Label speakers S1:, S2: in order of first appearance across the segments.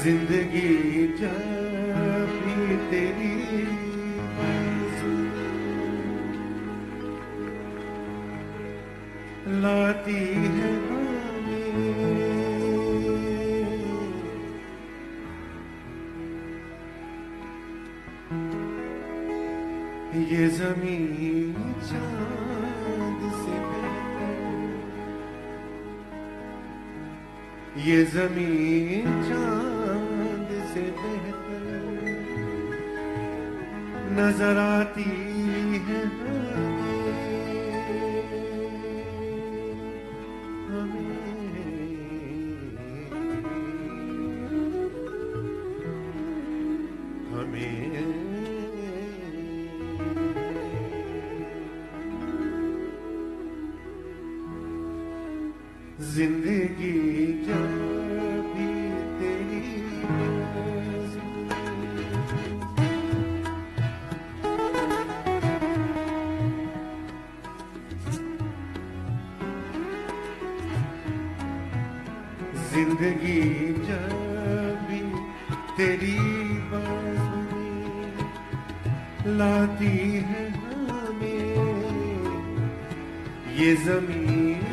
S1: जिंदगी जब भी तेरी लाती है ये ज़मीन चांद से बेहतर, ये ज़मीन चांद से बेहतर नजर आती है हमें। जिंदगी जब भी तेरी जिंदगी जब भी तेरी बाज़ुएं लाती है हमें, ये ज़मीन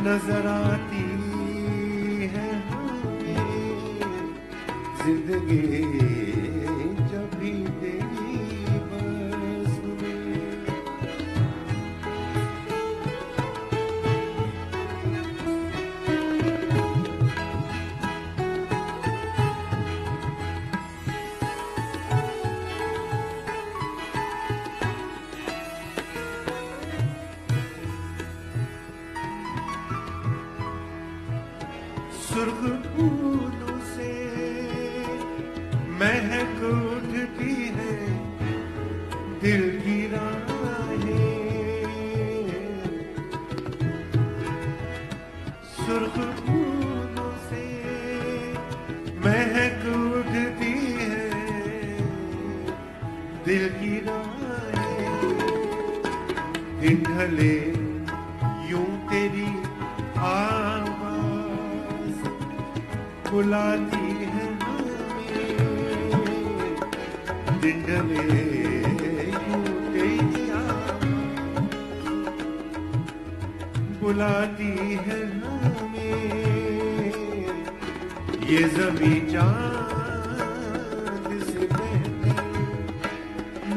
S1: नजर आती है हमें। जिंदगी जब भी तेरी बाज़ुएं सुर्ख फूलों से महक उठती है दिल की राहें, सुर्ख फूलों से महक उठती है दिल की राहें। दिन ढले यूं तेरी आवाज़ बुलाती है हमें, दिन ढले यूं तेरी आवाज़ बुलाती है हमें। ये ज़मीं चांद से बेहतर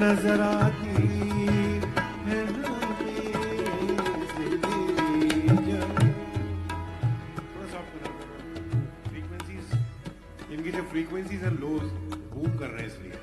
S1: नजर आती फ्रीक्वेंसीज एंड लोज बूम कर रहे हैं इसलिए।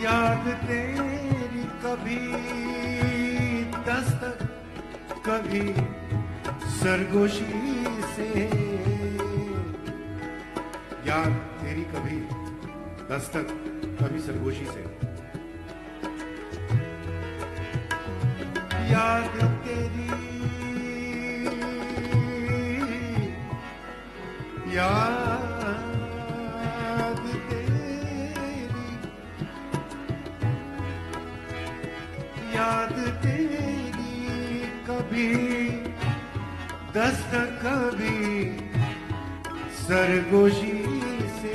S1: याद तेरी कभी दस्तक कभी सरगोशी से, याद तेरी कभी दस्तक कभी सरगोशी से, याद तेरी याद याद तेरी कभी दस्तक कभी सरगोशी से,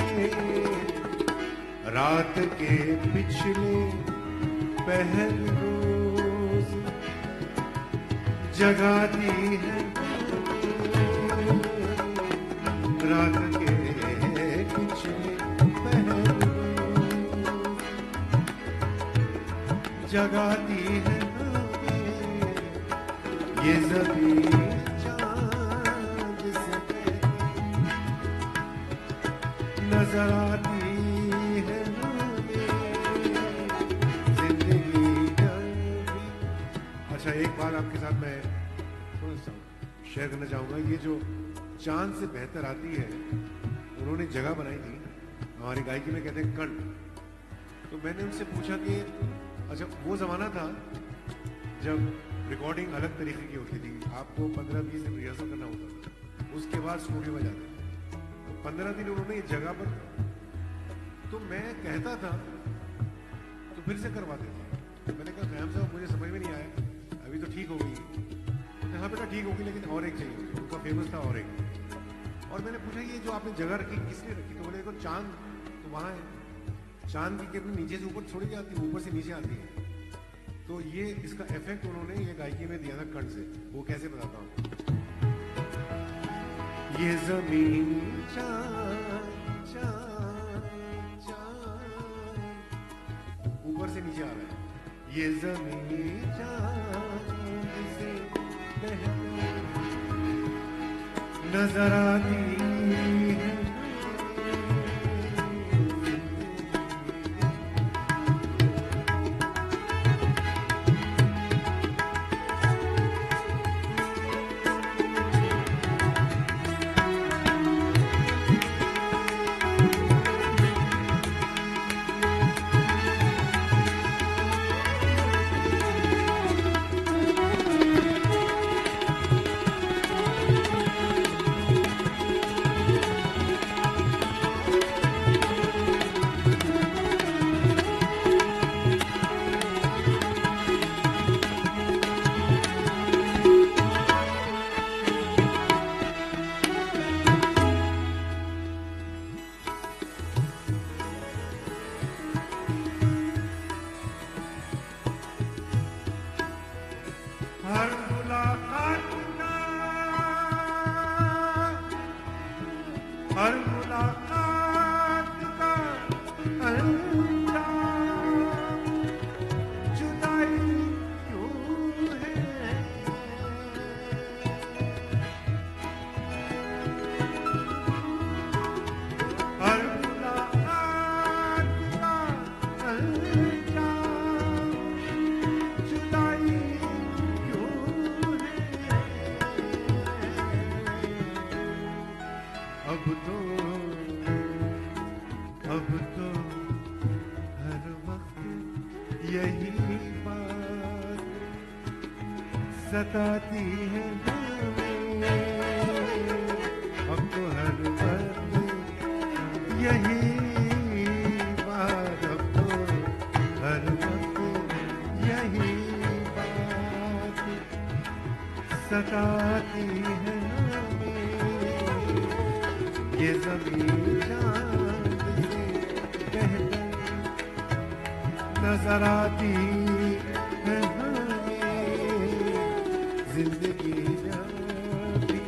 S1: रात के पिछले पहर रोज जगाती है, रात के पिछले पहर रोज जगाती है ये ज़मीं चांद से नजर आती एक बात आपके साथ मैं थोड़ा सा शेयर करना चाहूंगा। ये जो चांद से बेहतर आती है, उन्होंने जगह बनाई थी हमारी गायकी में, कहते हैं कण। तो मैंने उनसे पूछा कि अच्छा, वो जमाना था जब रिकॉर्डिंग अलग तरीके की होती थी, आपको 15-20 दिन रिहर्सल करना होता था, उसके बाद स्टूडियो में जाते थे। तो 15 दिन उन्होंने इस जगह पर, तो मैं कहता था तो फिर से करवाते थे। मैंने कहा क़याम साहब मुझे समझ में नहीं आया, अभी तो ठीक हो गई। हाँ बेटा ठीक होगी, लेकिन और एक चाहिए। उनका फेमस था और एक। और मैंने पूछा ये जो आपने जगह रखी किसने रखी? तो बोले देखो चांद तो वहाँ है, चांद की किरण नीचे से ऊपर थोड़ी जाती है, ऊपर से नीचे आती है। तो ये इसका इफेक्ट उन्होंने ये गायकी में दिया था कण से। वो कैसे बताता हूँ। ये जमीन चांद चांद चांद, ऊपर से नीचे आ रहा है। ये जमीन चांद से नजर आती है, हर मुलाकात का अंजाम जुदाई क्यों है? हर मुलाकात का अंजाम जुदाई क्यों है? अब तो हर वक्त यही बात सताती है हमें। अब तो हर वक्त यही बात, अब तो हर वक्त यही बात सताती है हमें। ये ज़मीन चाँद से बेहतर नजर आती है हमें। जिंदगी जाती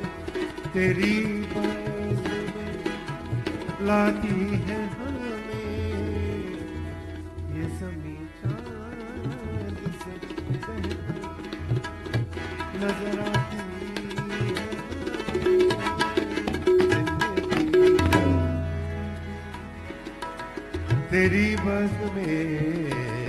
S1: तेरी बस लाती है हमें। ये ज़मीन चाँद से बेहतर नजर आती है तेरी बस में